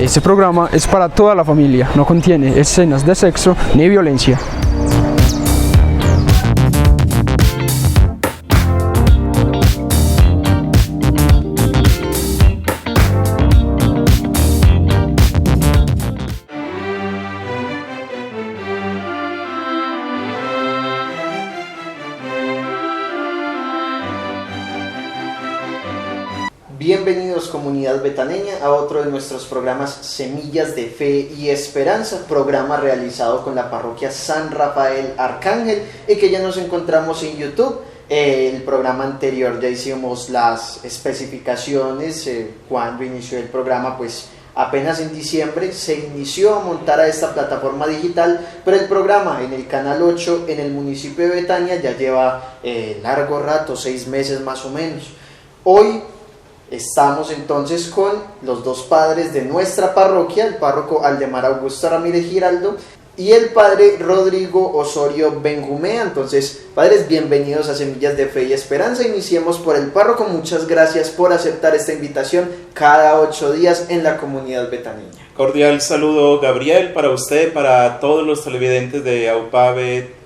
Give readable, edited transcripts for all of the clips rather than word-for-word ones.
Este programa es para toda la familia, no contiene escenas de sexo ni violencia. Bienvenidos comunidad betaneña a otro de nuestros programas Semillas de Fe y Esperanza, programa realizado con la parroquia San Rafael Arcángel y que ya nos encontramos en YouTube. El programa anterior ya hicimos las especificaciones cuando inició el programa, pues apenas en diciembre se inició a montar a esta plataforma digital, pero el programa en el canal 8 en el municipio de Betania ya lleva largo rato, 6 meses más o menos. Hoy estamos entonces con los dos padres de nuestra parroquia, el párroco Aldemar Augusto Ramírez Giraldo y el padre Rodrigo Osorio Benjumea. Entonces, padres, bienvenidos a Semillas de Fe y Esperanza. Iniciemos por el párroco. Muchas gracias por aceptar esta invitación cada 8 días en la comunidad betaneña. Cordial saludo, Gabriel, para usted, para todos los televidentes de AUPABE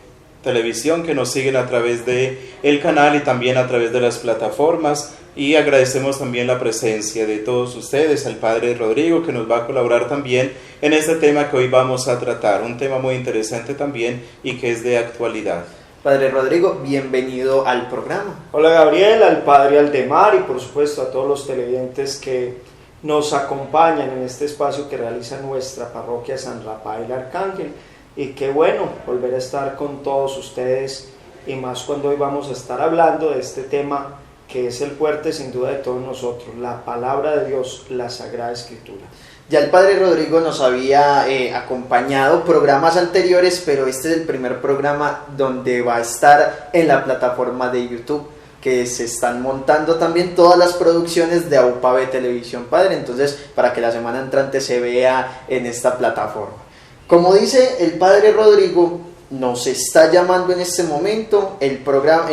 Televisión que nos siguen a través de el canal y también a través de las plataformas, y agradecemos también la presencia de todos ustedes, al padre Rodrigo, que nos va a colaborar también en este tema que hoy vamos a tratar, un tema muy interesante también y que es de actualidad. Padre Rodrigo, bienvenido al programa. Hola Gabriel, al padre Aldemar y por supuesto a todos los televidentes que nos acompañan en este espacio que realiza nuestra parroquia San Rafael Arcángel. Y qué bueno volver a estar con todos ustedes, y más cuando hoy vamos a estar hablando de este tema que es el fuerte sin duda de todos nosotros, la palabra de Dios, la Sagrada Escritura. Ya el padre Rodrigo nos había acompañado programas anteriores, pero este es el primer programa donde va a estar en la plataforma de YouTube, que se están montando también todas las producciones de AUPABE Televisión, padre, entonces para que la semana entrante se vea en esta plataforma. Como dice el padre Rodrigo, nos está llamando en este momento en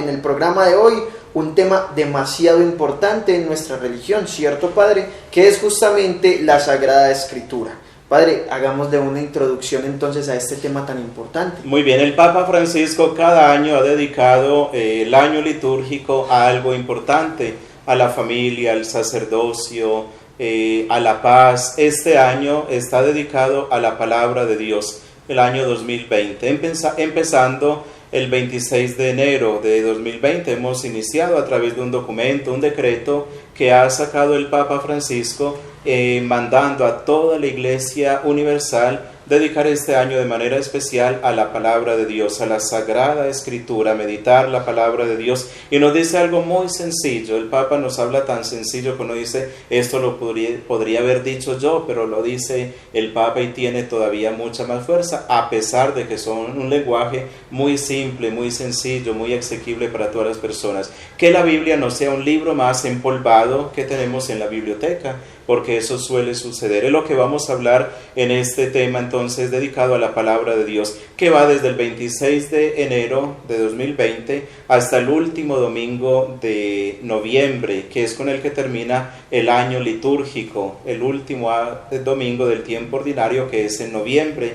el programa de hoy un tema demasiado importante en nuestra religión, ¿cierto, padre? Que es justamente la Sagrada Escritura. Padre, hagámosle una introducción entonces a este tema tan importante. Muy bien, el Papa Francisco cada año ha dedicado el año litúrgico a algo importante, a la familia, al sacerdocio, a la paz. Este año está dedicado a la palabra de Dios, el año 2020, empezando el 26 de enero de 2020. Hemos iniciado a través de un documento, un decreto que ha sacado el Papa Francisco, mandando a toda la Iglesia Universal dedicar este año de manera especial a la palabra de Dios, a la Sagrada Escritura, meditar la palabra de Dios. Y nos dice algo muy sencillo, el Papa nos habla tan sencillo que uno dice, esto lo podría haber dicho yo, pero lo dice el Papa y tiene todavía mucha más fuerza, a pesar de que son un lenguaje muy simple, muy sencillo, muy asequible para todas las personas. Que la Biblia no sea un libro más empolvado que tenemos en la biblioteca, porque eso suele suceder. Es lo que vamos a hablar en este tema entonces dedicado a la palabra de Dios, que va desde el 26 de enero de 2020 hasta el último domingo de noviembre, que es con el que termina el año litúrgico, el último domingo del tiempo ordinario, que es en noviembre,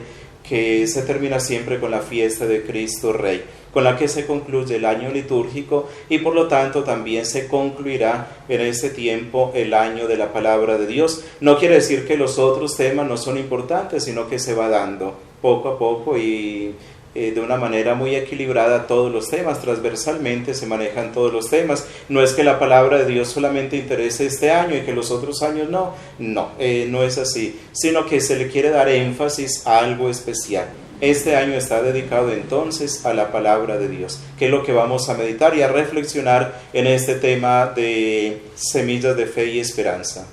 que se termina siempre con la fiesta de Cristo Rey, con la que se concluye el año litúrgico, y por lo tanto también se concluirá en ese tiempo el año de la palabra de Dios. No quiere decir que los otros temas no son importantes, sino que se va dando poco a poco y de una manera muy equilibrada todos los temas, transversalmente se manejan todos los temas. No es que la palabra de Dios solamente interese este año y que los otros años no es así, sino que se le quiere dar énfasis a algo especial. Este año está dedicado entonces a la palabra de Dios, que es lo que vamos a meditar y a reflexionar en este tema de Semillas de Fe y Esperanza.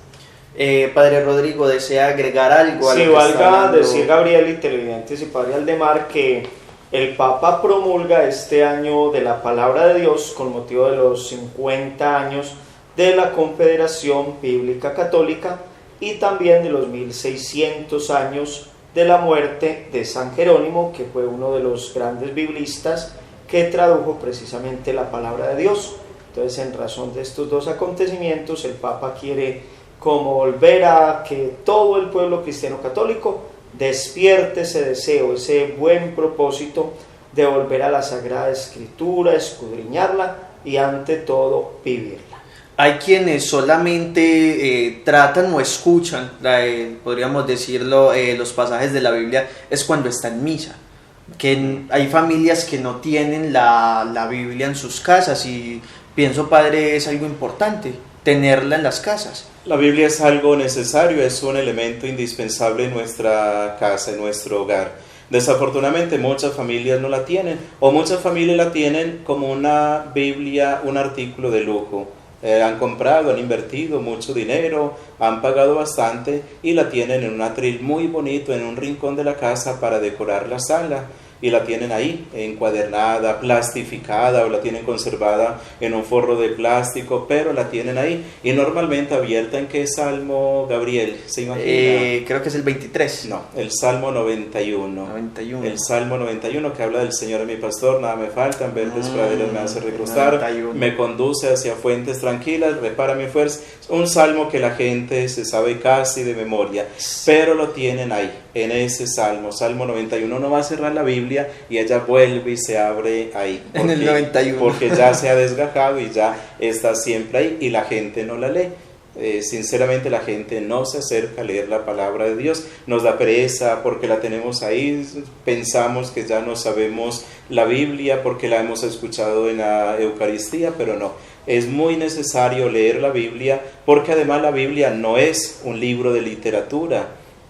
Padre Rodrigo, ¿desea agregar algo a lo que Sí, valga hablando? decir, Gabriel y televidentes y padre Aldemar, que el Papa promulga este año de la palabra de Dios con motivo de los 50 años de la Confederación Bíblica Católica y también de los 1600 años de la muerte de San Jerónimo, que fue uno de los grandes biblistas que tradujo precisamente la palabra de Dios. Entonces, en razón de estos dos acontecimientos, el Papa quiere como volver a que todo el pueblo cristiano católico despierte ese deseo, ese buen propósito de volver a la Sagrada Escritura, escudriñarla y ante todo vivirla. Hay quienes solamente tratan o escuchan, podríamos decirlo, los pasajes de la Biblia es cuando está en misa. Que hay familias que no tienen la Biblia en sus casas y pienso, padre, es algo importante tenerla en las casas. La Biblia es algo necesario, es un elemento indispensable en nuestra casa, en nuestro hogar. Desafortunadamente muchas familias no la tienen, o muchas familias la tienen como una Biblia, un artículo de lujo. Han comprado, han invertido mucho dinero, han pagado bastante y la tienen en un atril muy bonito, en un rincón de la casa para decorar la sala. Y la tienen ahí, encuadernada, plastificada, o la tienen conservada en un forro de plástico, pero la tienen ahí. Y normalmente abierta en ¿qué salmo, Gabriel? ¿Se imagina? Creo que es el 23. No, el Salmo 91. 91. El Salmo 91 que habla del Señor es mi pastor, nada me falta, en verdes praderas me hace recostar, 91. Me conduce hacia fuentes tranquilas, repara mi fuerza. Un salmo que la gente se sabe casi de memoria, pero lo tienen ahí, en ese salmo, Salmo 91. Uno va a cerrar la Biblia y ella vuelve y se abre ahí. En el 91. Porque ya se ha desgajado y ya está siempre ahí y la gente no la lee. Sinceramente la gente no se acerca a leer la palabra de Dios, nos da pereza porque la tenemos ahí, pensamos que ya no sabemos la Biblia porque la hemos escuchado en la Eucaristía, pero no, es muy necesario leer la Biblia porque además la Biblia no es un libro de literatura.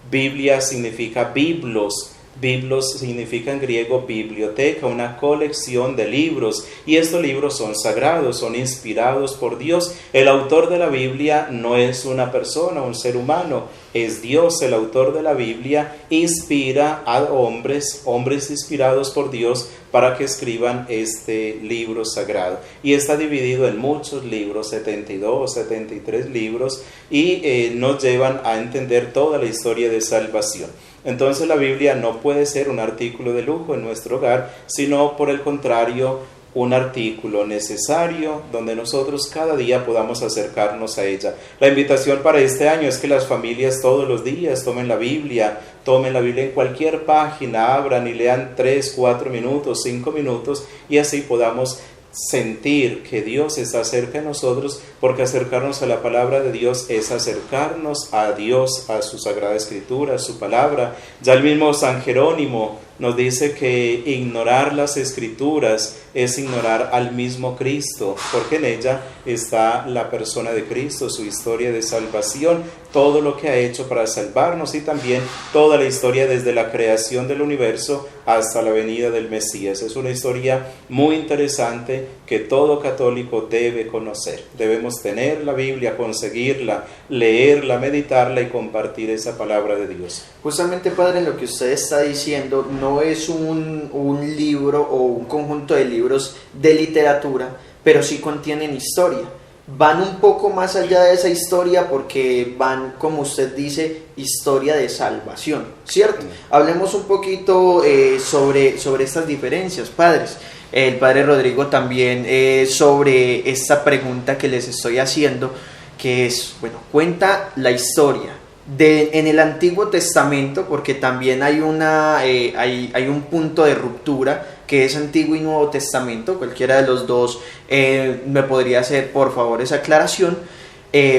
Biblia significa biblos. Biblos significa en griego biblioteca, una colección de libros, y estos libros son sagrados, son inspirados por Dios. El autor de la Biblia no es una persona, un ser humano, es Dios. El autor de la Biblia inspira a hombres inspirados por Dios para que escriban este libro sagrado, y está dividido en muchos libros, 72, 73 libros, y nos llevan a entender toda la historia de salvación. Entonces la Biblia no puede ser un artículo de lujo en nuestro hogar, sino por el contrario, un artículo necesario donde nosotros cada día podamos acercarnos a ella. La invitación para este año es que las familias todos los días tomen la Biblia en cualquier página, abran y lean 3, 4 minutos, 5 minutos, y así podamos sentir que Dios está cerca de nosotros, porque acercarnos a la palabra de Dios es acercarnos a Dios, a su Sagrada Escritura, a su palabra. Ya el mismo San Jerónimo nos dice que ignorar las Escrituras es ignorar al mismo Cristo, porque en ella está la persona de Cristo, su historia de salvación, todo lo que ha hecho para salvarnos y también toda la historia desde la creación del universo hasta la venida del Mesías. Es una historia muy interesante que todo católico debe conocer. Debemos tener la Biblia, conseguirla, leerla, meditarla y compartir esa palabra de Dios. Justamente, padre, lo que usted está diciendo no es un libro o un conjunto de libros de literatura, pero sí contienen historia. Van un poco más allá de esa historia porque van, como usted dice, historia de salvación, ¿cierto? Hablemos un poquito sobre estas diferencias, padres. El padre Rodrigo también sobre esta pregunta que les estoy haciendo, que es, bueno, cuenta la historia en el Antiguo Testamento, porque también hay un punto de ruptura que es Antiguo y Nuevo Testamento. Cualquiera de los dos me podría hacer por favor esa aclaración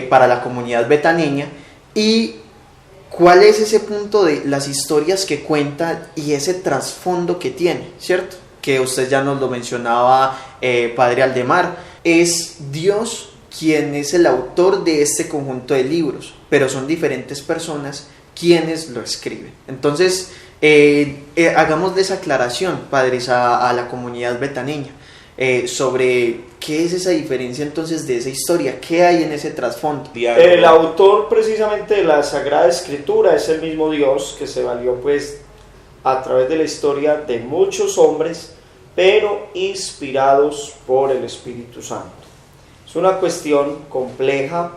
para la comunidad betaneña, y cuál es ese punto de las historias que cuenta y ese trasfondo que tiene, ¿cierto? Que usted ya nos lo mencionaba, padre Aldemar, es Dios quien es el autor de este conjunto de libros, pero son diferentes personas quienes lo escriben. Entonces, hagamos de esa aclaración, padres, a la comunidad betaneña, sobre qué es esa diferencia entonces de esa historia, qué hay en ese trasfondo. El autor precisamente de la Sagrada Escritura es el mismo Dios que se valió pues a través de la historia de muchos hombres, pero inspirados por el Espíritu Santo. Es una cuestión compleja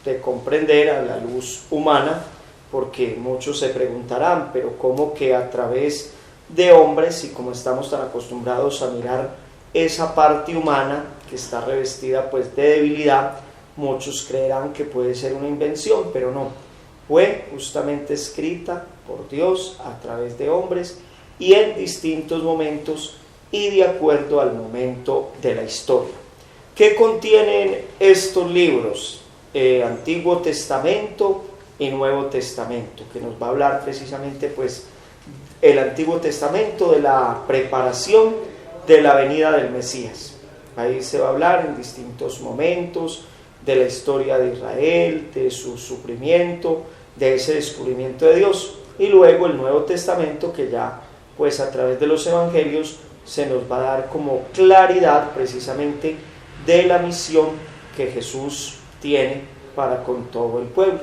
de comprender a la luz humana, porque muchos se preguntarán, pero ¿cómo que a través de hombres, y como estamos tan acostumbrados a mirar esa parte humana que está revestida pues de debilidad, muchos creerán que puede ser una invención, pero no. Fue justamente escrita por Dios a través de hombres y en distintos momentos y de acuerdo al momento de la historia. ¿Qué contienen estos libros? Antiguo Testamento y Nuevo Testamento, que nos va a hablar precisamente pues el Antiguo Testamento de la preparación de la venida del Mesías. Ahí se va a hablar en distintos momentos de la historia de Israel, de su sufrimiento, de ese descubrimiento de Dios. Y luego el Nuevo Testamento, que ya pues a través de los evangelios se nos va a dar como claridad precisamente de la misión que Jesús tiene para con todo el pueblo.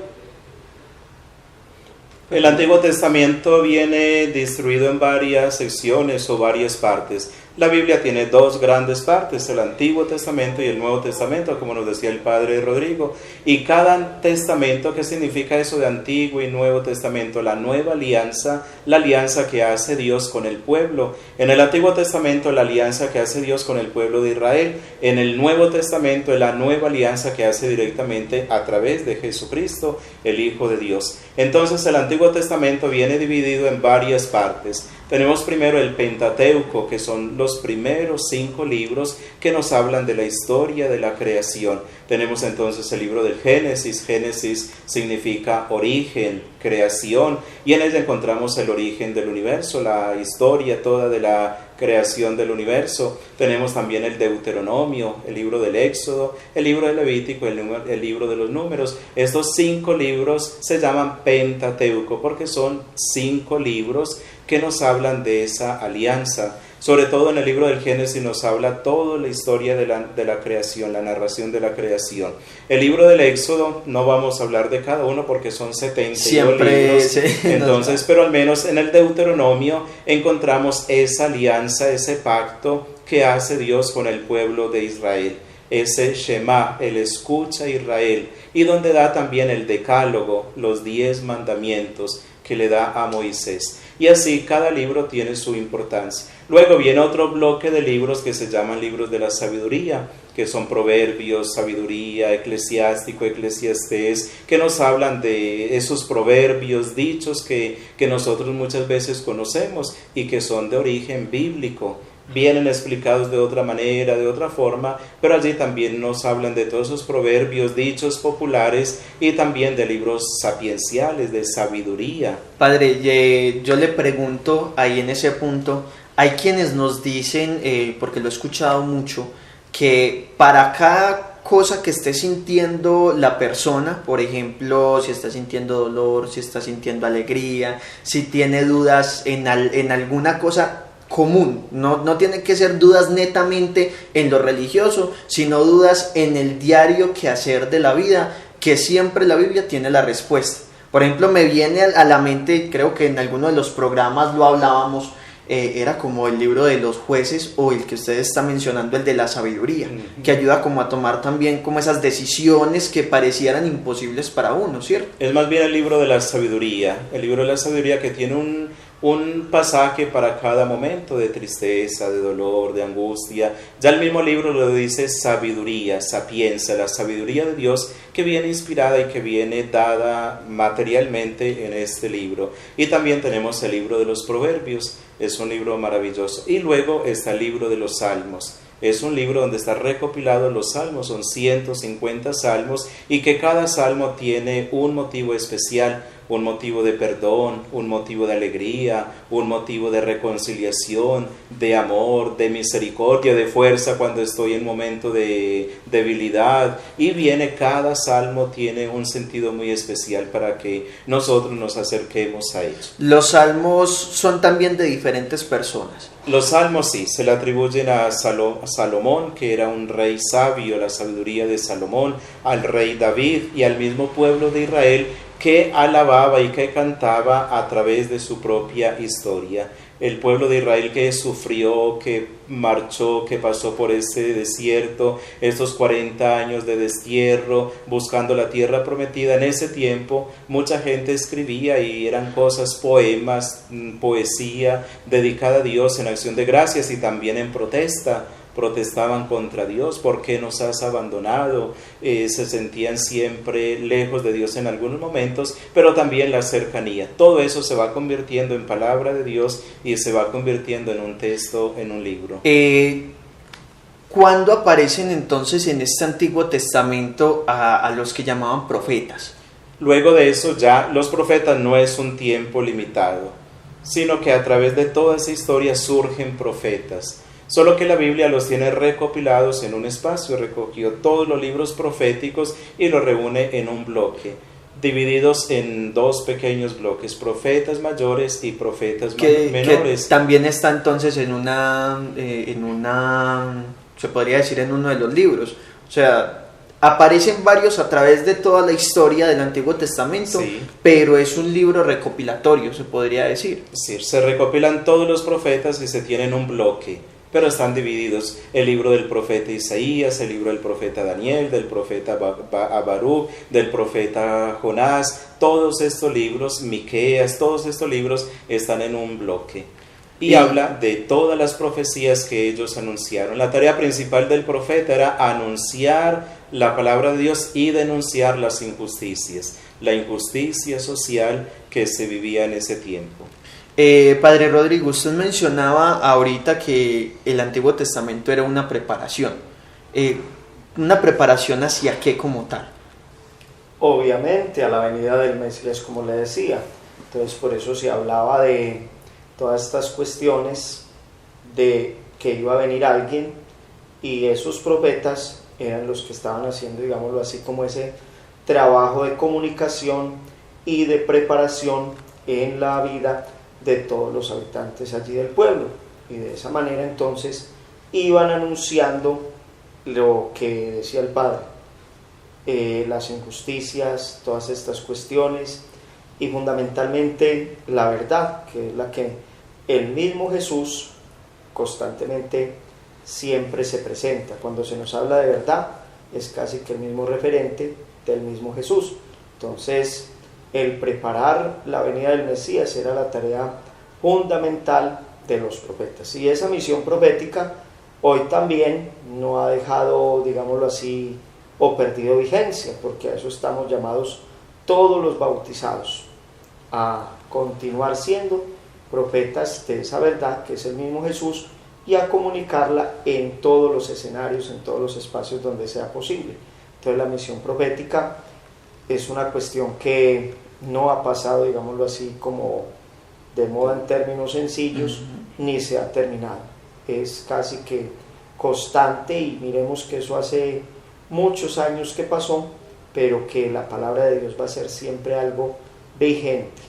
El Antiguo Testamento viene distribuido en varias secciones o varias partes. La Biblia tiene dos grandes partes, el Antiguo Testamento y el Nuevo Testamento, como nos decía el padre Rodrigo. Y cada testamento, ¿qué significa eso de Antiguo y Nuevo Testamento? La nueva alianza, la alianza que hace Dios con el pueblo. En el Antiguo Testamento, la alianza que hace Dios con el pueblo de Israel. En el Nuevo Testamento, la nueva alianza que hace directamente a través de Jesucristo, el Hijo de Dios. Entonces, el Antiguo Testamento viene dividido en varias partes. Tenemos primero el Pentateuco, que son los primeros 5 libros que nos hablan de la historia de la creación. Tenemos entonces el libro del Génesis. Génesis significa origen, creación, y en él encontramos el origen del universo, la historia toda de la creación del universo. Tenemos también el Deuteronomio, el libro del Éxodo, el libro del Levítico, el libro de los Números. Estos 5 libros se llaman Pentateuco porque son 5 libros que nos hablan de esa alianza. Sobre todo en el libro del Génesis nos habla toda la historia de la creación, la narración de la creación. El libro del Éxodo, no vamos a hablar de cada uno porque son 72 libros. Sí, entonces, pero al menos en el Deuteronomio encontramos esa alianza, ese pacto que hace Dios con el pueblo de Israel. Ese Shema, el escucha Israel, y donde da también el decálogo, los 10 mandamientos que le da a Moisés. Y así cada libro tiene su importancia. Luego viene otro bloque de libros que se llaman libros de la sabiduría, que son Proverbios, Sabiduría, Eclesiástico, Eclesiastés, que nos hablan de esos proverbios, dichos que nosotros muchas veces conocemos y que son de origen bíblico. Vienen explicados de otra manera, de otra forma, pero allí también nos hablan de todos esos proverbios, dichos populares y también de libros sapienciales, de sabiduría. Padre, yo le pregunto ahí en ese punto, hay quienes nos dicen, porque lo he escuchado mucho, que para cada cosa que esté sintiendo la persona, por ejemplo, si está sintiendo dolor, si está sintiendo alegría, si tiene dudas en alguna cosa común, no tienen que ser dudas netamente en lo religioso, sino dudas en el diario quehacer de la vida, que siempre la Biblia tiene la respuesta. Por ejemplo, me viene a la mente, creo que en alguno de los programas lo hablábamos, era como el libro de los jueces o el que usted está mencionando, el de la sabiduría, que ayuda como a tomar también como esas decisiones que parecieran imposibles para uno, ¿cierto? Es más bien el libro de la sabiduría, que tiene un pasaje para cada momento de tristeza, de dolor, de angustia. Ya el mismo libro lo dice sabiduría, sapienza, la sabiduría de Dios que viene inspirada y que viene dada materialmente en este libro. Y también tenemos el libro de los Proverbios, es un libro maravilloso. Y luego está el libro de los Salmos. Es un libro donde están recopilados los salmos, son 150 salmos y que cada salmo tiene un motivo especial, un motivo de perdón, un motivo de alegría, un motivo de reconciliación, de amor, de misericordia, de fuerza cuando estoy en momento de debilidad. Y cada salmo tiene un sentido muy especial para que nosotros nos acerquemos a ellos. Los salmos son también de diferentes personas. Los salmos sí, se le atribuyen a Salomón, que era un rey sabio, la sabiduría de Salomón, al rey David y al mismo pueblo de Israel que alababa y que cantaba a través de su propia historia. El pueblo de Israel que sufrió, que marchó, que pasó por este desierto, estos 40 años de destierro, buscando la tierra prometida. En ese tiempo mucha gente escribía y eran cosas, poemas, poesía dedicada a Dios en acción de gracias y también en protesta protestaban contra Dios, ¿por qué nos has abandonado? Se sentían siempre lejos de Dios en algunos momentos, pero también la cercanía. Todo eso se va convirtiendo en palabra de Dios y se va convirtiendo en un texto, en un libro. ¿Cuándo aparecen entonces en este Antiguo Testamento a los que llamaban profetas? Luego de eso ya los profetas no es un tiempo limitado, sino que a través de toda esa historia surgen profetas. Solo que la Biblia los tiene recopilados en un espacio, recogió todos los libros proféticos y los reúne en un bloque, divididos en dos pequeños bloques, profetas mayores y profetas menores. Que también está entonces se podría decir en uno de los libros. O sea, aparecen varios a través de toda la historia del Antiguo Testamento, sí, pero es un libro recopilatorio, se podría decir. Sí, se recopilan todos los profetas y se tienen un bloque, pero están divididos: el libro del profeta Isaías, el libro del profeta Daniel, del profeta Baruch, del profeta Jonás. Todos estos libros, Miqueas, todos estos libros están en un bloque. Y habla de todas las profecías que ellos anunciaron. La tarea principal del profeta era anunciar la palabra de Dios y denunciar las injusticias, la injusticia social que se vivía en ese tiempo. Padre Rodrigo, usted mencionaba ahorita que el Antiguo Testamento era una preparación. ¿Una preparación hacia qué como tal? Obviamente a la venida del Mesías, como le decía. Entonces por eso se hablaba de todas estas cuestiones de que iba a venir alguien, y esos profetas eran los que estaban haciendo, digámoslo así, como ese trabajo de comunicación y de preparación en la vida de todos los habitantes allí del pueblo, y de esa manera entonces iban anunciando lo que decía el Padre, las injusticias, todas estas cuestiones, y fundamentalmente la verdad, que es la que el mismo Jesús constantemente siempre se presenta. Cuando se nos habla de verdad, es casi que el mismo referente del mismo Jesús. Entonces, el preparar la venida del Mesías era la tarea fundamental de los profetas. Y esa misión profética hoy también no ha dejado, digámoslo así, o perdido vigencia, porque a eso estamos llamados todos los bautizados, a continuar siendo profetas de esa verdad que es el mismo Jesús, y a comunicarla en todos los escenarios, en todos los espacios donde sea posible. Entonces la misión profética es una cuestión que no ha pasado, digámoslo así, como de moda en términos sencillos, ni se ha terminado. Es casi que constante, y miremos que eso hace muchos años que pasó, pero que la palabra de Dios va a ser siempre algo vigente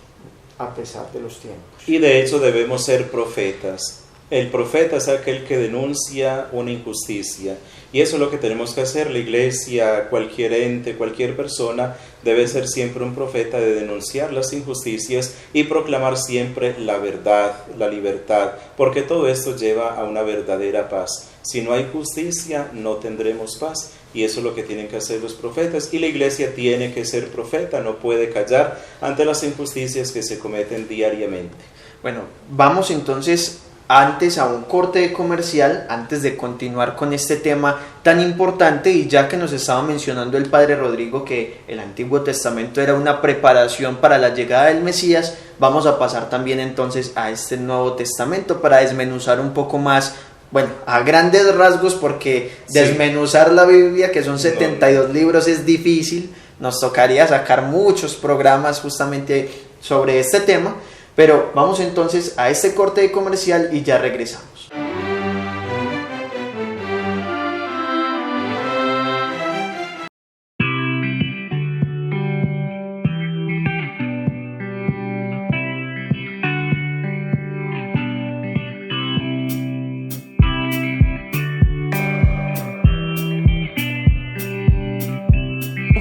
a pesar de los tiempos. Y de hecho debemos ser profetas. El profeta es aquel que denuncia una injusticia, y eso es lo que tenemos que hacer. La iglesia, cualquier ente, cualquier persona debe ser siempre un profeta de denunciar las injusticias y proclamar siempre la verdad, la libertad, porque todo esto lleva a una verdadera paz. Si no hay justicia, no tendremos paz, y eso es lo que tienen que hacer los profetas, y la iglesia tiene que ser profeta, no puede callar ante las injusticias que se cometen diariamente. Bueno, vamos entonces antes a un corte comercial, antes de continuar con este tema tan importante, y ya que nos estaba mencionando el Padre Rodrigo que el Antiguo Testamento era una preparación para la llegada del Mesías, vamos a pasar también entonces a este Nuevo Testamento para desmenuzar un poco más, bueno, a grandes rasgos, porque desmenuzar la Biblia, que son 72 libros, es difícil. Nos tocaría sacar muchos programas justamente sobre este tema. Pero vamos entonces a este corte comercial y ya regresamos.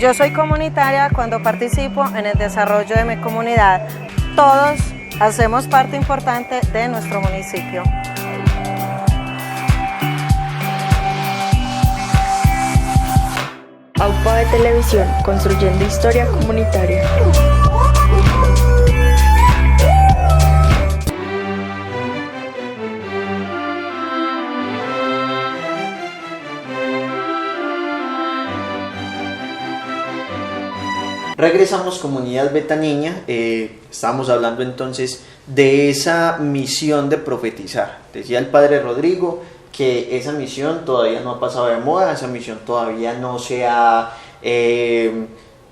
Yo soy comunitaria cuando participo en el desarrollo de mi comunidad. Todos hacemos parte importante de nuestro municipio. AUPA de Televisión, construyendo historia comunitaria. Regresamos, comunidad Betaniña. Estábamos hablando entonces de esa misión de profetizar. Decía el padre Rodrigo que esa misión todavía no ha pasado de moda, esa misión todavía no se ha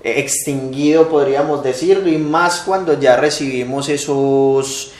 extinguido, podríamos decirlo, y más cuando ya recibimos esos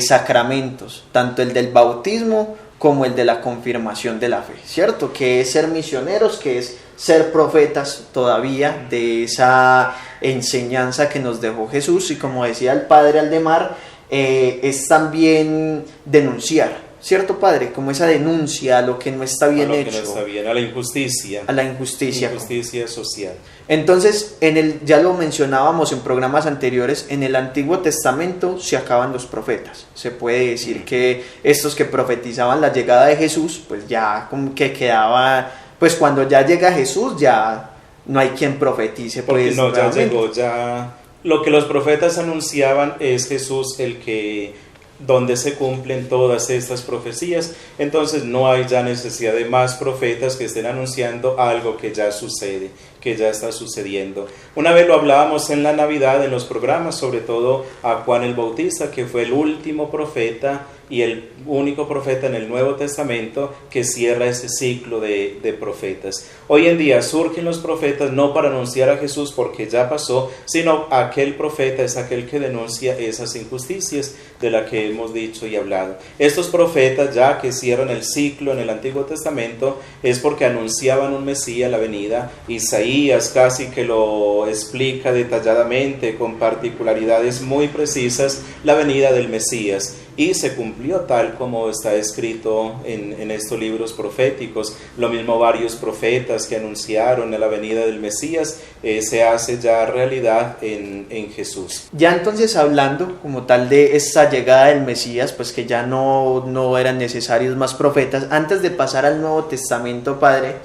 sacramentos, tanto el del bautismo como el de la confirmación de la fe, ¿cierto? Que es ser misioneros, que es ser profetas todavía de esa enseñanza que nos dejó Jesús, y como decía el padre Aldemar, es también denunciar, ¿cierto, padre? Como esa denuncia a lo que no está bien hecho. A lo que no está bien, a la injusticia. A la injusticia. Injusticia social. Entonces, ya lo mencionábamos en programas anteriores, en el Antiguo Testamento se acaban los profetas. Se puede decir que estos que profetizaban la llegada de Jesús, pues ya como que quedaba, pues cuando ya llega Jesús ya no hay quien profetice. Porque pues, no, ya llegó, ya lo que los profetas anunciaban es Jesús el que donde se cumplen todas estas profecías. Entonces no hay ya necesidad de más profetas que estén anunciando algo que ya sucede, que ya está sucediendo. Una vez lo hablábamos en la Navidad en los programas, sobre todo a Juan el Bautista, que fue el último profeta y el único profeta en el Nuevo Testamento que cierra ese ciclo de profetas. Hoy en día surgen los profetas no para anunciar a Jesús porque ya pasó, sino aquel profeta es aquel que denuncia esas injusticias de las que hemos dicho y hablado. Estos profetas ya que cierran el ciclo en el Antiguo Testamento es porque anunciaban un Mesías, la venida. Isaías casi que lo explica detalladamente con particularidades muy precisas la venida del Mesías, y se cumplió tal como está escrito en estos libros proféticos. Lo mismo varios profetas que anunciaron la venida del Mesías, se hace ya realidad en Jesús. Ya entonces hablando como tal de esa llegada del Mesías, pues que ya no eran necesarios más profetas, antes de pasar al Nuevo Testamento, padre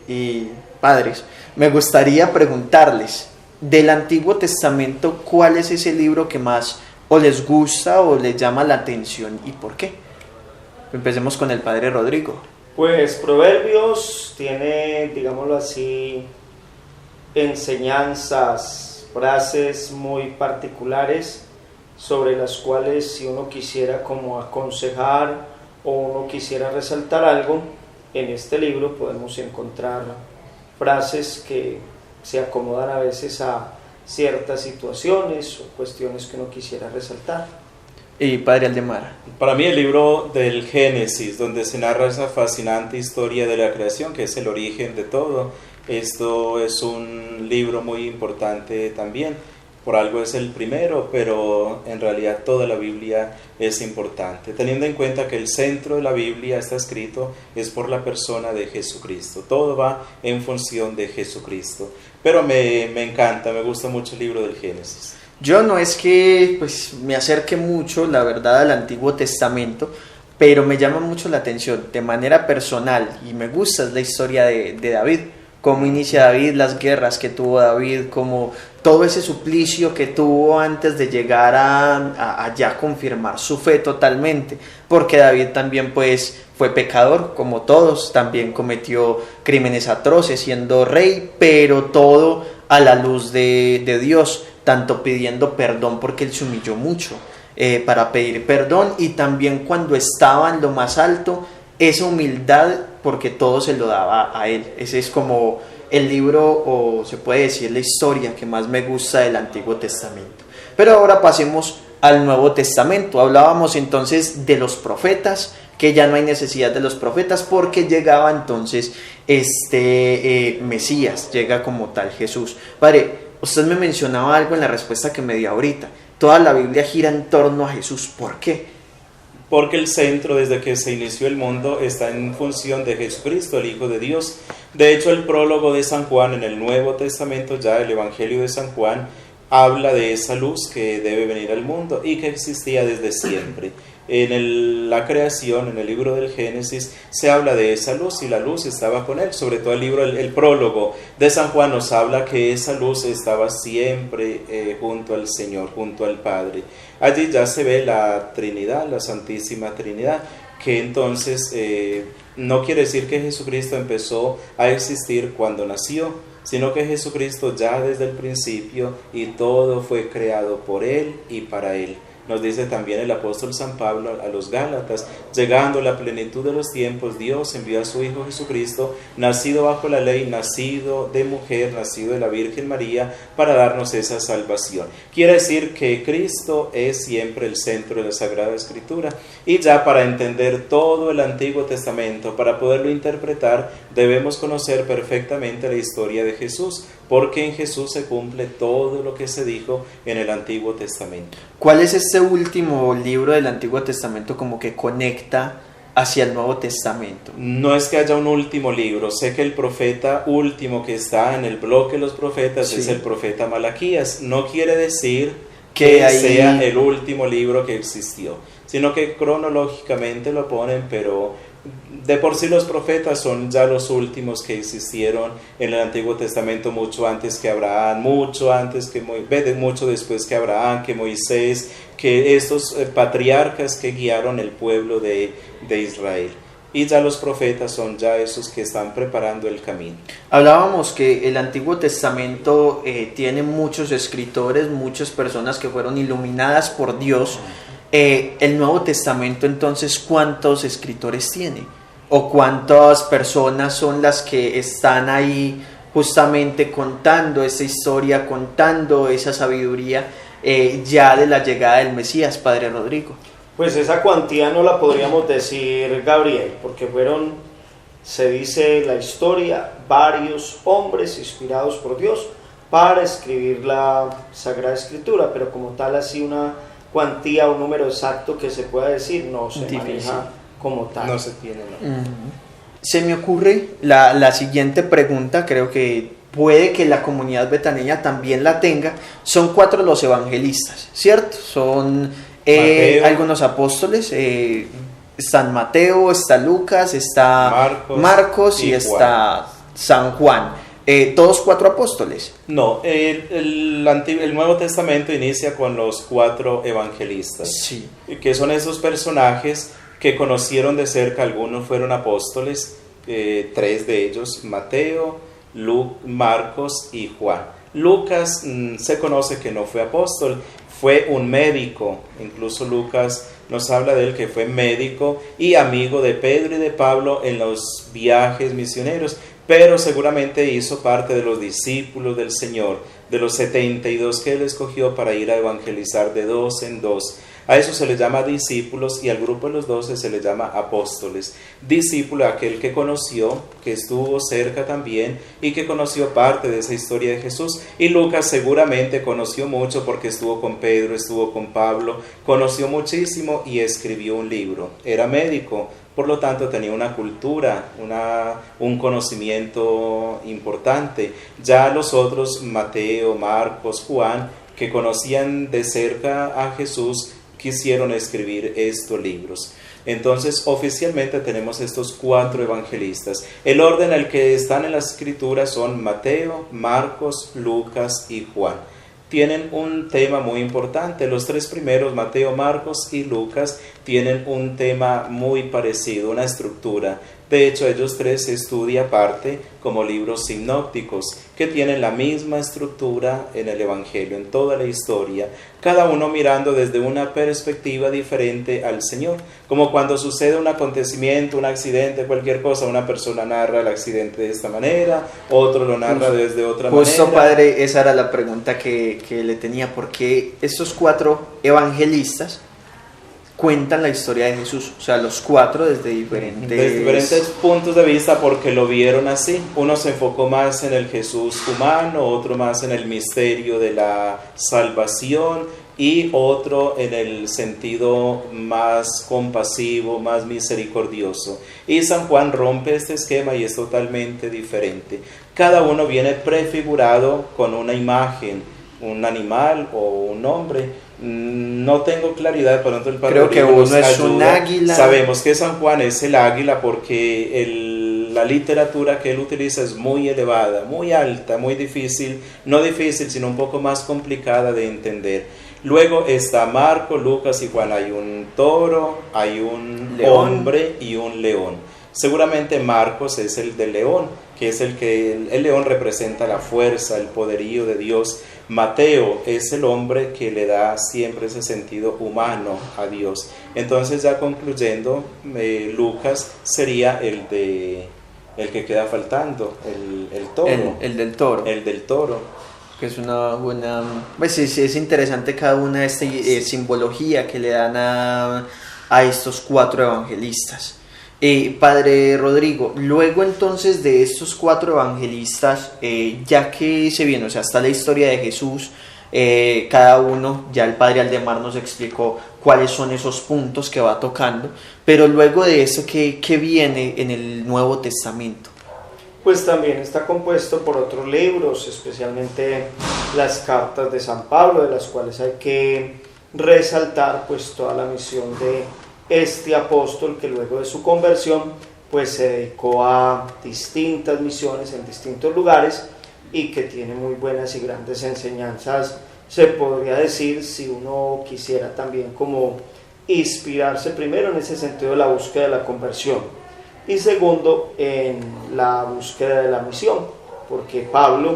y padres, me gustaría preguntarles, del Antiguo Testamento, ¿cuál es ese libro que más o les gusta o les llama la atención y por qué? Empecemos con el padre Rodrigo. Pues Proverbios tiene, digámoslo así, enseñanzas, frases muy particulares sobre las cuales si uno quisiera como aconsejar o uno quisiera resaltar algo, en este libro podemos encontrar frases que se acomodan a veces a ciertas situaciones o cuestiones que uno quisiera resaltar. Y padre Aldemar. Para mí el libro del Génesis, donde se narra esa fascinante historia de la creación, que es el origen de todo, esto es un libro muy importante también. Por algo es el primero, pero en realidad toda la Biblia es importante, teniendo en cuenta que el centro de la Biblia está escrito es por la persona de Jesucristo. Todo va en función de Jesucristo. Pero me encanta, me gusta mucho el libro del Génesis. Yo no es que pues me acerque mucho, la verdad, al Antiguo Testamento, pero me llama mucho la atención de manera personal y me gusta la historia de David. Cómo inicia David, las guerras que tuvo David, como todo ese suplicio que tuvo antes de llegar a ya confirmar su fe totalmente, porque David también pues fue pecador, como todos, también cometió crímenes atroces siendo rey, pero todo a la luz de Dios, tanto pidiendo perdón porque él se humilló mucho para pedir perdón, y también cuando estaba en lo más alto, esa humildad porque todo se lo daba a él. Ese es como el libro, o se puede decir la historia que más me gusta del Antiguo Testamento. Pero ahora pasemos al Nuevo Testamento. Hablábamos entonces de los profetas, que ya no hay necesidad de los profetas porque llegaba entonces Mesías, llega como tal Jesús. Padre, usted me mencionaba algo en la respuesta que me dio ahorita. Toda la Biblia gira en torno a Jesús. ¿Por qué? Porque el centro, desde que se inició el mundo, está en función de Jesucristo, el Hijo de Dios. De hecho, el prólogo de San Juan en el Nuevo Testamento, ya el Evangelio de San Juan, habla de esa luz que debe venir al mundo y que existía desde siempre. En la creación, en el libro del Génesis, se habla de esa luz y la luz estaba con él. Sobre todo el prólogo de San Juan nos habla que esa luz estaba siempre junto al Señor, junto al Padre. Allí ya se ve la Trinidad, la Santísima Trinidad, que entonces no quiere decir que Jesucristo empezó a existir cuando nació, sino que Jesucristo ya desde el principio y todo fue creado por Él y para Él. Nos dice también el apóstol San Pablo a los Gálatas: llegando a la plenitud de los tiempos, Dios envió a su Hijo Jesucristo, nacido bajo la ley, nacido de mujer, nacido de la Virgen María, para darnos esa salvación. Quiere decir que Cristo es siempre el centro de la Sagrada Escritura. Y ya para entender todo el Antiguo Testamento, para poderlo interpretar, debemos conocer perfectamente la historia de Jesús, porque en Jesús se cumple todo lo que se dijo en el Antiguo Testamento. ¿Cuál es este último libro del Antiguo Testamento como que conecta hacia el Nuevo Testamento? No es que haya un último libro, sé que el profeta último que está en el bloque de los profetas Sí. es el profeta Malaquías. No quiere decir Que que ahí- sea el último libro que existió, sino que cronológicamente lo ponen, pero de por sí los profetas son ya los últimos que existieron en el Antiguo Testamento, mucho antes que Abraham, mucho después que Abraham, que Moisés, que estos patriarcas que guiaron el pueblo de Israel. Y ya los profetas son ya esos que están preparando el camino. Hablábamos que el Antiguo Testamento tiene muchos escritores, muchas personas que fueron iluminadas por Dios. El Nuevo Testamento, entonces, ¿cuántos escritores tiene? ¿O cuántas personas son las que están ahí justamente contando esa historia, contando esa sabiduría ya de la llegada del Mesías, Padre Rodrigo? Pues esa cuantía no la podríamos decir, Gabriel, porque fueron, se dice la historia, varios hombres inspirados por Dios para escribir la Sagrada Escritura, pero como tal así una cuantía, un número exacto que se pueda decir, no se Difícil. maneja como tal. No se tiene, ¿no? Se me ocurre la siguiente pregunta, creo que puede que la comunidad betaneña también la tenga. Son 4 los evangelistas, ¿cierto? Son Mateo. algunos apóstoles, están Mateo, está Lucas, está Marcos y y está San Juan. Todos 4 apóstoles. No, el Nuevo Testamento inicia con los 4 evangelistas, Sí. que son esos personajes que conocieron de cerca. Algunos fueron apóstoles, 3 de ellos, Mateo, Marcos y Juan. Lucas se conoce que no fue apóstol, fue un médico. Incluso Lucas nos habla de él, que fue médico y amigo de Pedro y de Pablo en los viajes misioneros, pero seguramente hizo parte de los discípulos del Señor, de los 72 que él escogió para ir a evangelizar de 2 en 2. A eso se les llama discípulos, y al grupo de los 12 se les llama apóstoles. Discípulo, aquel que conoció, que estuvo cerca también y que conoció parte de esa historia de Jesús. Y Lucas seguramente conoció mucho porque estuvo con Pedro, estuvo con Pablo, conoció muchísimo y escribió un libro. Era médico, por lo tanto tenía una cultura, un conocimiento importante. Ya los otros, Mateo, Marcos, Juan, que conocían de cerca a Jesús, quisieron escribir estos libros. Entonces, oficialmente tenemos estos 4 evangelistas. El orden en el que están en las escrituras son Mateo, Marcos, Lucas y Juan. Tienen un tema muy importante. Los 3 primeros, Mateo, Marcos y Lucas, tienen un tema muy parecido, una estructura. De hecho, ellos 3 se estudia aparte como libros sinópticos, que tienen la misma estructura en el Evangelio, en toda la historia, cada uno mirando desde una perspectiva diferente al Señor. Como cuando sucede un acontecimiento, un accidente, cualquier cosa, una persona narra el accidente de esta manera, otro lo narra desde otra Justo, manera. Padre, esa era la pregunta que le tenía, porque estos 4 evangelistas cuentan la historia de Jesús, o sea, los 4 desde diferentes puntos de vista, porque lo vieron así. Uno se enfocó más en el Jesús humano, otro más en el misterio de la salvación y otro en el sentido más compasivo, más misericordioso. Y San Juan rompe este esquema y es totalmente diferente. Cada uno viene prefigurado con una imagen, un animal o un hombre. No tengo claridad, por lo tanto el Padre Creo que Rodrigo uno nos es un ayuda. águila. Sabemos que San Juan es el águila porque la literatura que él utiliza es muy elevada, muy alta, muy difícil, no difícil, sino un poco más complicada de entender. Luego está Marcos, Lucas y Juan. Hay un toro, hay un hombre y un león. Seguramente Marcos es el del león, que es el león representa la fuerza, el poderío de Dios. Mateo es el hombre que le da siempre ese sentido humano a Dios. Entonces, ya concluyendo, Lucas sería el que queda faltando, el toro. El del toro. El del toro. Que es una buena... Pues es interesante cada una de esta simbología que le dan a estos 4 evangelistas. Padre Rodrigo, luego entonces de estos 4 evangelistas, ya que se viene, o sea, está la historia de Jesús, cada uno, ya el Padre Aldemar nos explicó cuáles son esos puntos que va tocando, pero luego de eso, ¿qué viene en el Nuevo Testamento? Pues también está compuesto por otros libros, especialmente las cartas de San Pablo, de las cuales hay que resaltar pues toda la misión de este apóstol, que luego de su conversión pues se dedicó a distintas misiones en distintos lugares y que tiene muy buenas y grandes enseñanzas, se podría decir, si uno quisiera también como inspirarse primero en ese sentido de la búsqueda de la conversión y segundo en la búsqueda de la misión, porque Pablo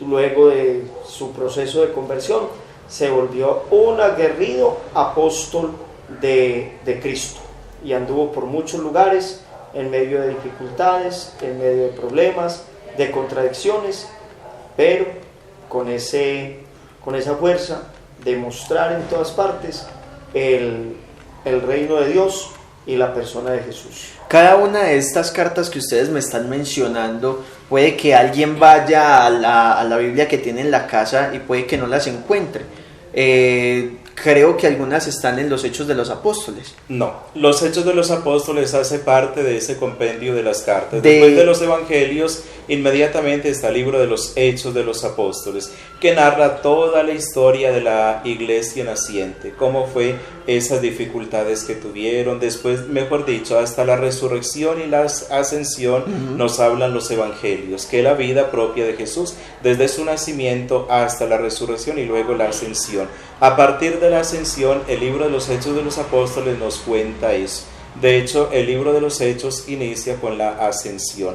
luego de su proceso de conversión se volvió un aguerrido apóstol de Cristo y anduvo por muchos lugares en medio de dificultades, en medio de problemas, de contradicciones, pero con esa fuerza de mostrar en todas partes el reino de Dios y la persona de Jesús. Cada una de estas cartas que ustedes me están mencionando, puede que alguien vaya a la Biblia que tiene en la casa y puede que no las encuentre. Creo que algunas están en los Hechos de los Apóstoles. No, los Hechos de los Apóstoles hace parte de ese compendio de las cartas. Después de los Evangelios, inmediatamente está el libro de los Hechos de los Apóstoles, que narra toda la historia de la iglesia naciente, cómo fue esas dificultades que tuvieron, después, mejor dicho, hasta la resurrección y la ascensión nos hablan los Evangelios, que es la vida propia de Jesús, desde su nacimiento hasta la resurrección y luego la ascensión. A partir de la ascensión, el libro de los Hechos de los Apóstoles nos cuenta eso. De hecho, el libro de los Hechos inicia con la ascensión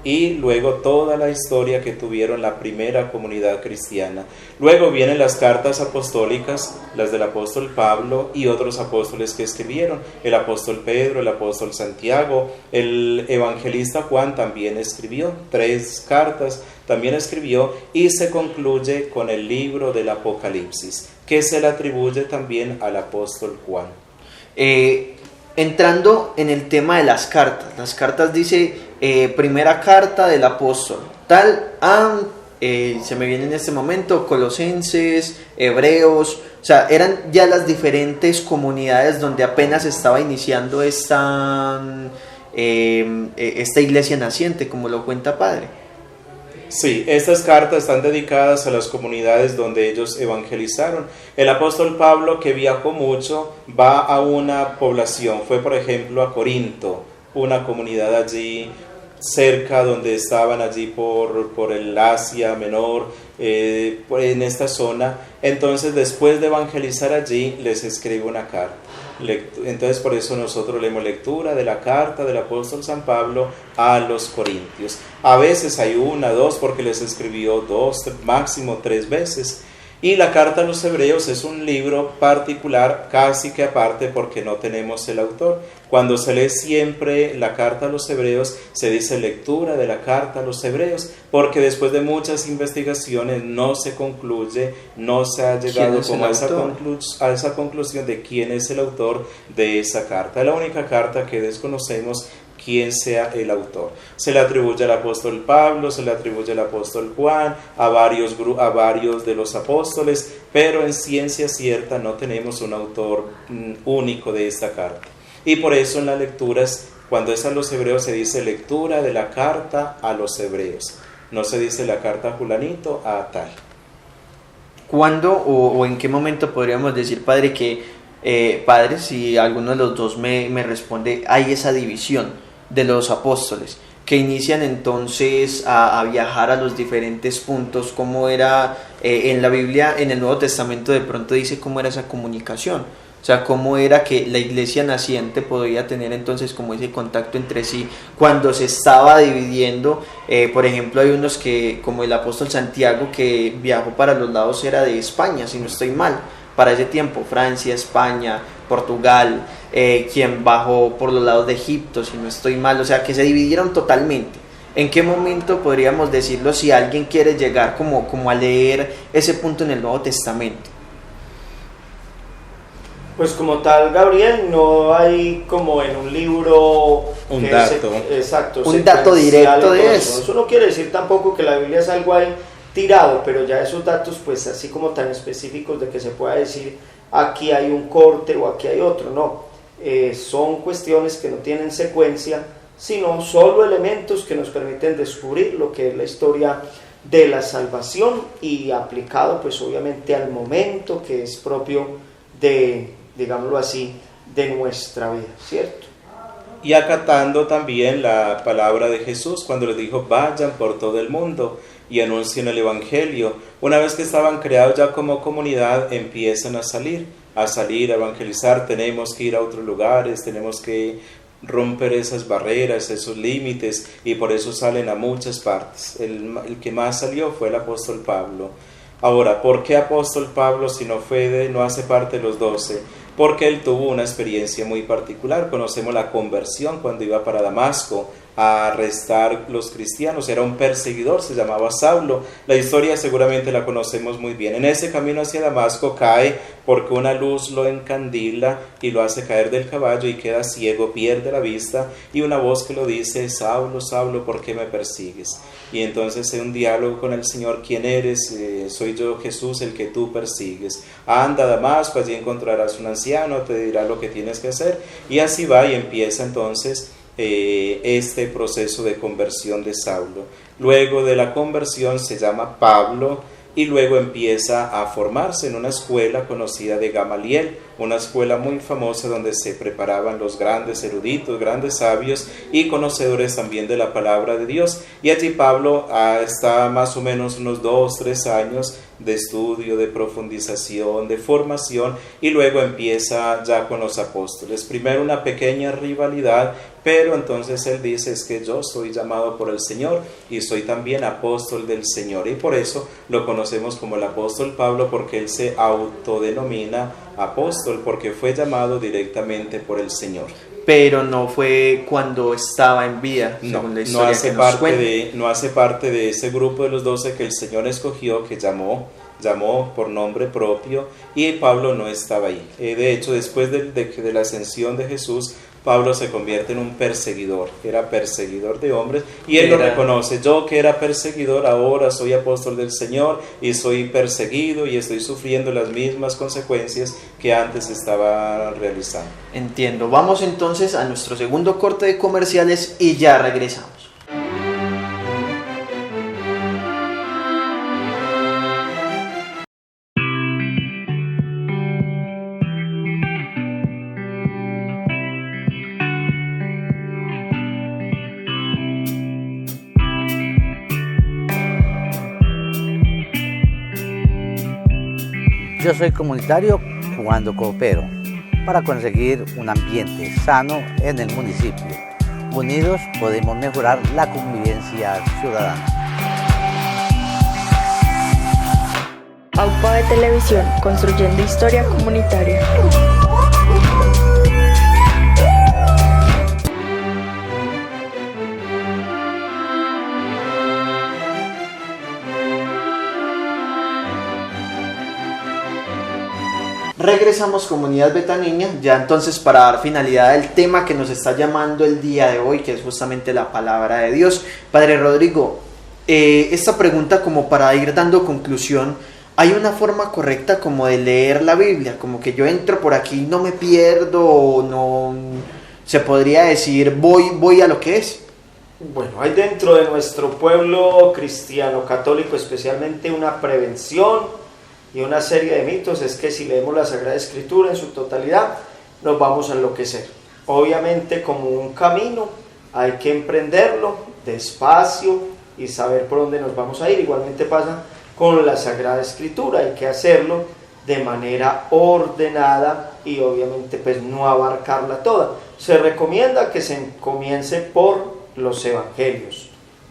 y luego toda la historia que tuvieron la primera comunidad cristiana. Luego vienen las cartas apostólicas, las del apóstol Pablo y otros apóstoles que escribieron. El apóstol Pedro, el apóstol Santiago, el evangelista Juan también escribió 3 cartas, también escribió, y se concluye con el libro del Apocalipsis, que se le atribuye también al apóstol Juan. Entrando en el tema de las cartas dice primera carta del apóstol tal se me viene en este momento Colosenses, Hebreos, o sea, eran ya las diferentes comunidades donde apenas estaba iniciando esta iglesia naciente, como lo cuenta Padre. Sí, estas cartas están dedicadas a las comunidades donde ellos evangelizaron. El apóstol Pablo, que viajó mucho, va a una población, fue por ejemplo a Corinto, una comunidad allí cerca donde estaban allí por el Asia Menor, en esta zona. Entonces, después de evangelizar allí, les escribe una carta. Entonces, por eso nosotros leemos lectura de la carta del apóstol San Pablo a los Corintios. A veces hay 1, 2, porque les escribió 2, máximo 3 veces. Y la carta a los Hebreos es un libro particular, casi que aparte, porque no tenemos el autor. Cuando se lee siempre la carta a los Hebreos, se dice lectura de la carta a los Hebreos, porque después de muchas investigaciones no se concluye, no se ha llegado como a esa conclusión de quién es el autor de esa carta. Es la única carta que desconocemos quién sea el autor. Se le atribuye al apóstol Pablo, se le atribuye al apóstol Juan, a varios de los apóstoles, pero en ciencia cierta no tenemos un autor único de esta carta. Y por eso en las lecturas, cuando es a los hebreos, se dice lectura de la carta a los hebreos. No se dice la carta a fulanito, a tal. ¿Cuándo o en qué momento podríamos decir, Padre, que, Padre, si alguno de los dos me responde, hay esa división de los apóstoles, que inician entonces a viajar a los diferentes puntos? ¿Cómo era en la Biblia, en el Nuevo Testamento, de pronto dice cómo era esa comunicación. O sea, cómo era que la iglesia naciente podía tener entonces como ese contacto entre sí cuando se estaba dividiendo. Por ejemplo, hay unos que, como el apóstol Santiago, que viajó para los lados, era de España, si no estoy mal, para ese tiempo, Francia, España, Portugal, quien bajó por los lados de Egipto, si no estoy mal, o sea, que se dividieron totalmente. ¿En qué momento podríamos decirlo si alguien quiere llegar como a leer ese punto en el Nuevo Testamento? Pues como tal, Gabriel, no hay como en un libro un dato. Exacto, un dato directo de eso. Eso no quiere decir tampoco que la Biblia es algo ahí tirado, pero ya esos datos, pues así como tan específicos de que se pueda decir aquí hay un corte o aquí hay otro, no. Son cuestiones que no tienen secuencia, sino solo elementos que nos permiten descubrir lo que es la historia de la salvación y aplicado pues obviamente al momento que es propio de, digámoslo así, de nuestra vida, ¿cierto? Y acatando también la palabra de Jesús cuando les dijo vayan por todo el mundo y anuncien el Evangelio. Una vez que estaban creados ya como comunidad, empiezan a salir a evangelizar. Tenemos que ir a otros lugares, tenemos que romper esas barreras, esos límites, y por eso salen a muchas partes. El que más salió fue el apóstol Pablo. Ahora, ¿por qué apóstol Pablo si no hace parte de los 12? Porque él tuvo una experiencia muy particular. Conocemos la conversión cuando iba para Damasco a arrestar los cristianos. Era un perseguidor, se llamaba Saulo. La historia seguramente la conocemos muy bien. En ese camino hacia Damasco cae porque una luz lo encandila y lo hace caer del caballo y queda ciego, pierde la vista, y una voz que lo dice: Saulo, Saulo, ¿por qué me persigues? Y entonces hay un diálogo con el Señor: ¿quién eres? Soy yo, Jesús, el que tú persigues. Anda a Damasco, allí encontrarás un anciano, te dirá lo que tienes que hacer. Y así va y empieza entonces este proceso de conversión de Saulo. Luego de la conversión se llama Pablo y luego empieza a formarse en una escuela conocida de Gamaliel, una escuela muy famosa donde se preparaban los grandes eruditos, grandes sabios y conocedores también de la palabra de Dios. Y allí Pablo está más o menos unos 2-3 años de estudio, de profundización, de formación, y luego empieza ya con los apóstoles. Primero una pequeña rivalidad, pero entonces él dice: es que yo soy llamado por el Señor y soy también apóstol del Señor, y por eso lo conocemos como el apóstol Pablo, porque él se autodenomina apóstol, porque fue llamado directamente por el Señor. Pero no fue cuando estaba en vida, según la historia que nos cuenta. No hace parte de ese grupo de los 12 que el Señor escogió, que llamó por nombre propio, y Pablo no estaba ahí. De hecho, después de la ascensión de Jesús, Pablo se convierte en un perseguidor. Era perseguidor de hombres, y él lo reconoce: yo que era perseguidor, ahora soy apóstol del Señor y soy perseguido y estoy sufriendo las mismas consecuencias que antes estaba realizando. Entiendo. Vamos entonces a nuestro segundo corte de comerciales y ya regresamos. Yo soy comunitario cuando coopero para conseguir un ambiente sano en el municipio. Unidos podemos mejorar la convivencia ciudadana. AUPA de Televisión, construyendo historia comunitaria. Regresamos, comunidad betaneña, ya entonces para dar finalidad al tema que nos está llamando el día de hoy, que es justamente la palabra de Dios. Padre Rodrigo, esta pregunta, como para ir dando conclusión: ¿hay una forma correcta como de leer la Biblia? Como que yo entro por aquí, no me pierdo, o no, se podría decir voy a lo que es. Bueno, hay dentro de nuestro pueblo cristiano católico especialmente una prevención y una serie de mitos. Es que si leemos la Sagrada Escritura en su totalidad, nos vamos a enloquecer. Obviamente, como un camino, hay que emprenderlo despacio y saber por dónde nos vamos a ir. Igualmente pasa con la Sagrada Escritura. Hay que hacerlo de manera ordenada y obviamente pues no abarcarla toda. Se recomienda que se comience por los evangelios,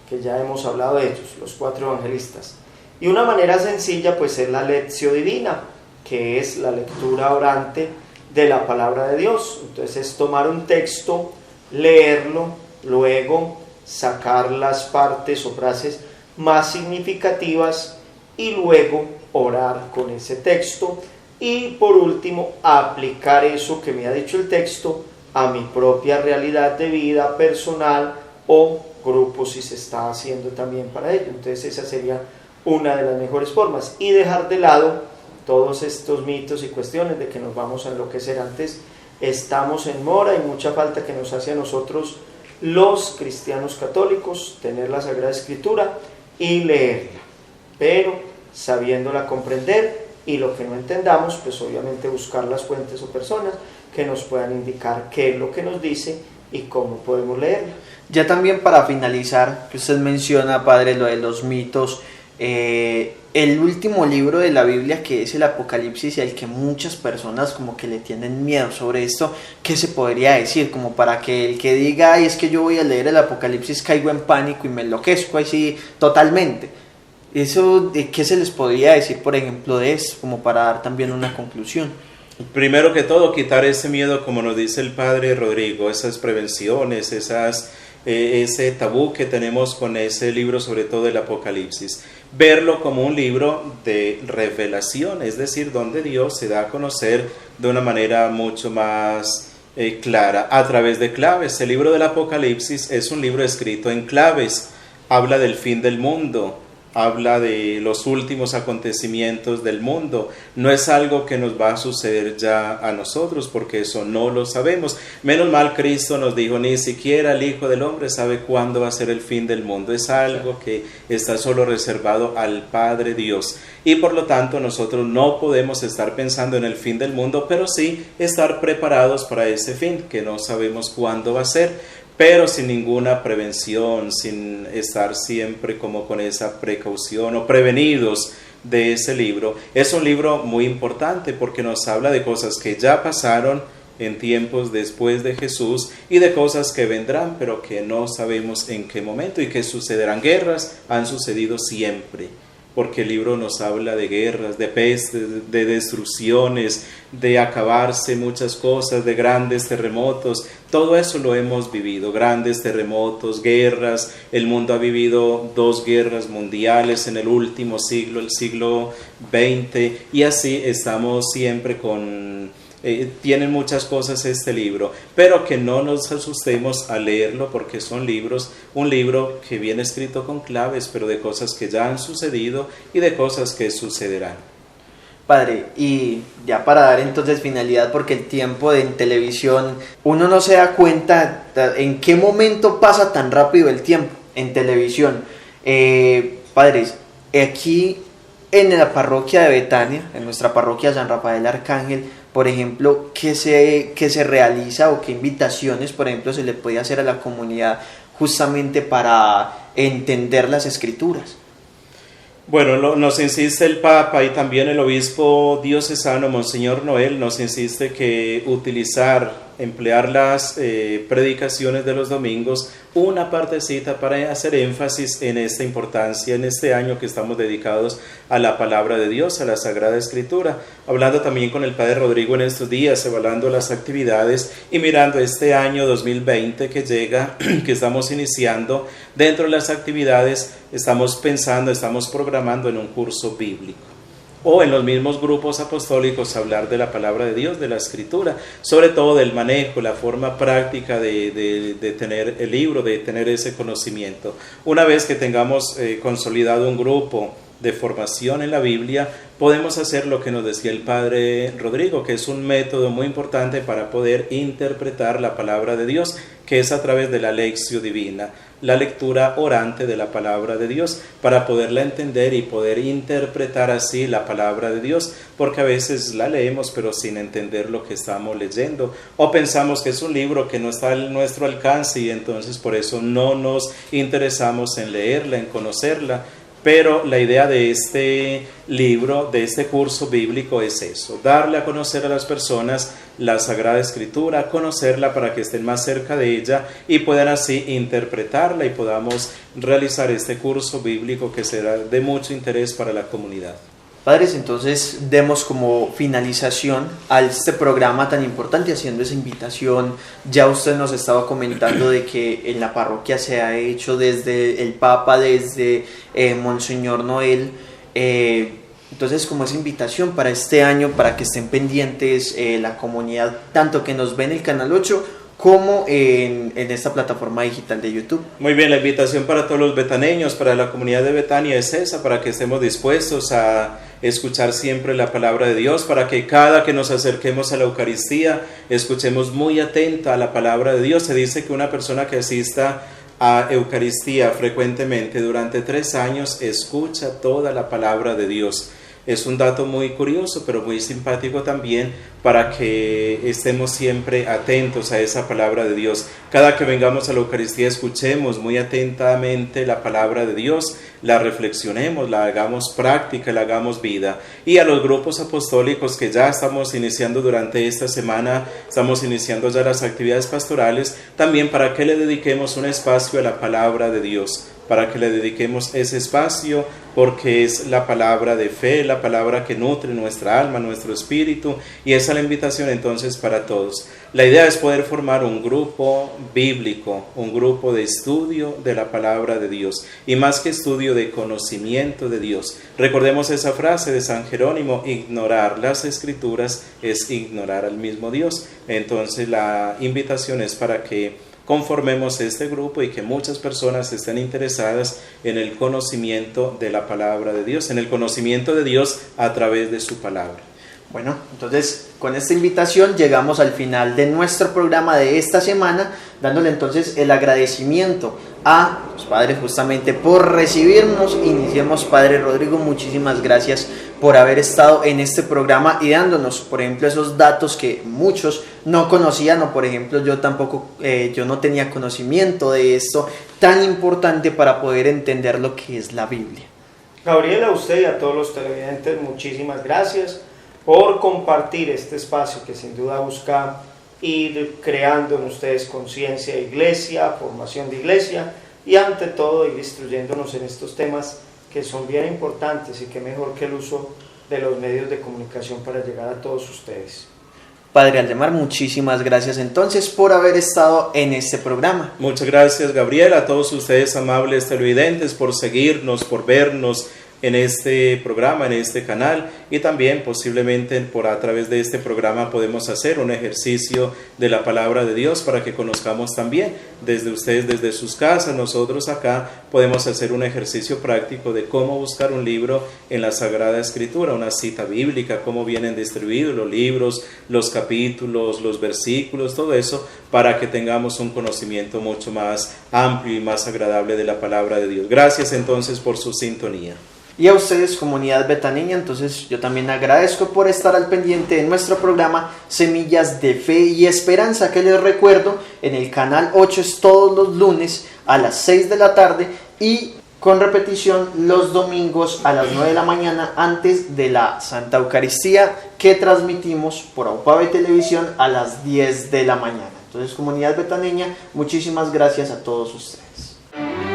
que ya hemos hablado de ellos, los 4 evangelistas. Y una manera sencilla pues es la lectio divina, que es la lectura orante de la palabra de Dios. Entonces es tomar un texto, leerlo, luego sacar las partes o frases más significativas y luego orar con ese texto, y por último aplicar eso que me ha dicho el texto a mi propia realidad de vida personal o grupo, si se está haciendo también para ello. Entonces esa sería una de las mejores formas, y dejar de lado todos estos mitos y cuestiones de que nos vamos a enloquecer. Antes estamos en mora y mucha falta que nos hace a nosotros los cristianos católicos tener la Sagrada Escritura y leerla, pero sabiéndola comprender, y lo que no entendamos pues obviamente buscar las fuentes o personas que nos puedan indicar qué es lo que nos dice y cómo podemos leerla. Ya también para finalizar, que usted menciona, padre, lo de los mitos, el último libro de la Biblia, que es el Apocalipsis, y al que muchas personas como que le tienen miedo sobre esto, ¿qué se podría decir? Como para que el que diga, ay, es que yo voy a leer el Apocalipsis, caigo en pánico y me enloquezco así totalmente. Eso, ¿qué se les podría decir, por ejemplo, de eso? Como para dar también una conclusión. Primero que todo, quitar ese miedo, como nos dice el padre Rodrigo, esas prevenciones, ese tabú que tenemos con ese libro, sobre todo el Apocalipsis. Verlo como un libro de revelación, es decir, donde Dios se da a conocer de una manera mucho más clara, a través de claves. El libro del Apocalipsis es un libro escrito en claves, habla del fin del mundo, habla de los últimos acontecimientos del mundo. No es algo que nos va a suceder ya a nosotros, porque eso no lo sabemos. Menos mal Cristo nos dijo, ni siquiera el Hijo del Hombre sabe cuándo va a ser el fin del mundo. Es algo que está solo reservado al Padre Dios. Y por lo tanto nosotros no podemos estar pensando en el fin del mundo, pero sí estar preparados para ese fin, que no sabemos cuándo va a ser. Pero sin ninguna prevención, sin estar siempre como con esa precaución o prevenidos de ese libro. Es un libro muy importante porque nos habla de cosas que ya pasaron en tiempos después de Jesús y de cosas que vendrán, pero que no sabemos en qué momento y que sucederán. Guerras han sucedido siempre, porque el libro nos habla de guerras, de pestes, de destrucciones, de acabarse muchas cosas, de grandes terremotos. Todo eso lo hemos vivido, grandes terremotos, guerras. El mundo ha vivido 2 guerras mundiales en el último siglo, el siglo XX, y así estamos siempre con... tienen muchas cosas este libro, pero que no nos asustemos al leerlo, porque son libros, un libro que viene escrito con claves, pero de cosas que ya han sucedido y de cosas que sucederán. Padre, y ya para dar entonces finalidad, porque el tiempo en televisión, uno no se da cuenta en qué momento pasa tan rápido el tiempo en televisión. Padres, aquí en la parroquia de Betania, en nuestra parroquia San Rafael Arcángel, por ejemplo, ¿qué se realiza o qué invitaciones, por ejemplo, se le puede hacer a la comunidad justamente para entender las Escrituras? Bueno, nos insiste el Papa y también el obispo diocesano, Monseñor Noel, nos insiste que emplear las predicaciones de los domingos, una partecita para hacer énfasis en esta importancia, en este año que estamos dedicados a la palabra de Dios, a la Sagrada Escritura. Hablando también con el Padre Rodrigo en estos días, evaluando las actividades y mirando este año 2020 que llega, que estamos iniciando. Dentro de las actividades estamos pensando, estamos programando en un curso bíblico, o en los mismos grupos apostólicos hablar de la palabra de Dios, de la Escritura, sobre todo del manejo, la forma práctica de tener el libro, de tener ese conocimiento. Una vez que tengamos consolidado un grupo de formación en la Biblia, podemos hacer lo que nos decía el Padre Rodrigo, que es un método muy importante para poder interpretar la palabra de Dios, que es a través de la lectio divina, la lectura orante de la palabra de Dios, para poderla entender y poder interpretar así la palabra de Dios, porque a veces la leemos pero sin entender lo que estamos leyendo, o pensamos que es un libro que no está a nuestro alcance y entonces por eso no nos interesamos en leerla, en conocerla. Pero la idea de este libro, de este curso bíblico es eso, darle a conocer a las personas la Sagrada Escritura, conocerla para que estén más cerca de ella y puedan así interpretarla y podamos realizar este curso bíblico que será de mucho interés para la comunidad. Padres, entonces demos como finalización a este programa tan importante haciendo esa invitación. Ya usted nos estaba comentando de que en la parroquia se ha hecho desde el Papa, desde Monseñor Noel. Entonces como esa invitación para este año, para que estén pendientes la comunidad, tanto que nos ve en el Canal 8, como en esta plataforma digital de YouTube. Muy bien, la invitación para todos los betaneños, para la comunidad de Betania es esa, para que estemos dispuestos a escuchar siempre la palabra de Dios, para que cada que nos acerquemos a la Eucaristía, escuchemos muy atenta a la palabra de Dios. Se dice que una persona que asista a Eucaristía frecuentemente durante 3 años escucha toda la palabra de Dios. Es un dato muy curioso, pero muy simpático también, para que estemos siempre atentos a esa palabra de Dios. Cada que vengamos a la Eucaristía, escuchemos muy atentamente la palabra de Dios, la reflexionemos, la hagamos práctica, la hagamos vida. Y a los grupos apostólicos que ya estamos iniciando durante esta semana, estamos iniciando ya las actividades pastorales, también para que le dediquemos un espacio a la palabra de Dios, para que le dediquemos ese espacio, porque es la palabra de fe, la palabra que nutre nuestra alma, nuestro espíritu, y esa es la invitación entonces para todos. La idea es poder formar un grupo bíblico, un grupo de estudio de la palabra de Dios, y más que estudio, de conocimiento de Dios. Recordemos esa frase de San Jerónimo: ignorar las Escrituras es ignorar al mismo Dios. Entonces la invitación es para que conformemos este grupo y que muchas personas estén interesadas en el conocimiento de la palabra de Dios, en el conocimiento de Dios a través de su palabra. Bueno, entonces con esta invitación llegamos al final de nuestro programa de esta semana, dándole entonces el agradecimiento a los padres justamente por recibirnos. Iniciemos, Padre Rodrigo, muchísimas gracias por haber estado en este programa y dándonos, por ejemplo, esos datos que muchos no conocían, o por ejemplo yo tampoco, yo no tenía conocimiento de esto tan importante para poder entender lo que es la Biblia. Gabriela, a usted y a todos los televidentes, muchísimas gracias por compartir este espacio que sin duda busca ir creando en ustedes conciencia de iglesia, formación de iglesia y ante todo ir instruyéndonos en estos temas que son bien importantes, y que mejor que el uso de los medios de comunicación para llegar a todos ustedes. Padre Aldemar, muchísimas gracias entonces por haber estado en este programa. Muchas gracias, Gabriel, a todos ustedes, amables televidentes, por seguirnos, por vernos en este programa, en este canal, y también posiblemente a través de este programa podemos hacer un ejercicio de la palabra de Dios para que conozcamos también desde ustedes, desde sus casas. Nosotros acá podemos hacer un ejercicio práctico de cómo buscar un libro en la Sagrada Escritura, una cita bíblica, cómo vienen distribuidos los libros, los capítulos, los versículos, todo eso, para que tengamos un conocimiento mucho más amplio y más agradable de la palabra de Dios. Gracias entonces por su sintonía. Y a ustedes, comunidad betaneña, entonces yo también agradezco por estar al pendiente de nuestro programa Semillas de Fe y Esperanza, que les recuerdo, en el Canal 8 es todos los lunes a las 6 de la tarde y con repetición los domingos a las 9 de la mañana antes de la Santa Eucaristía, que transmitimos por AUPABE Televisión a las 10 de la mañana. Entonces, comunidad betaneña, muchísimas gracias a todos ustedes.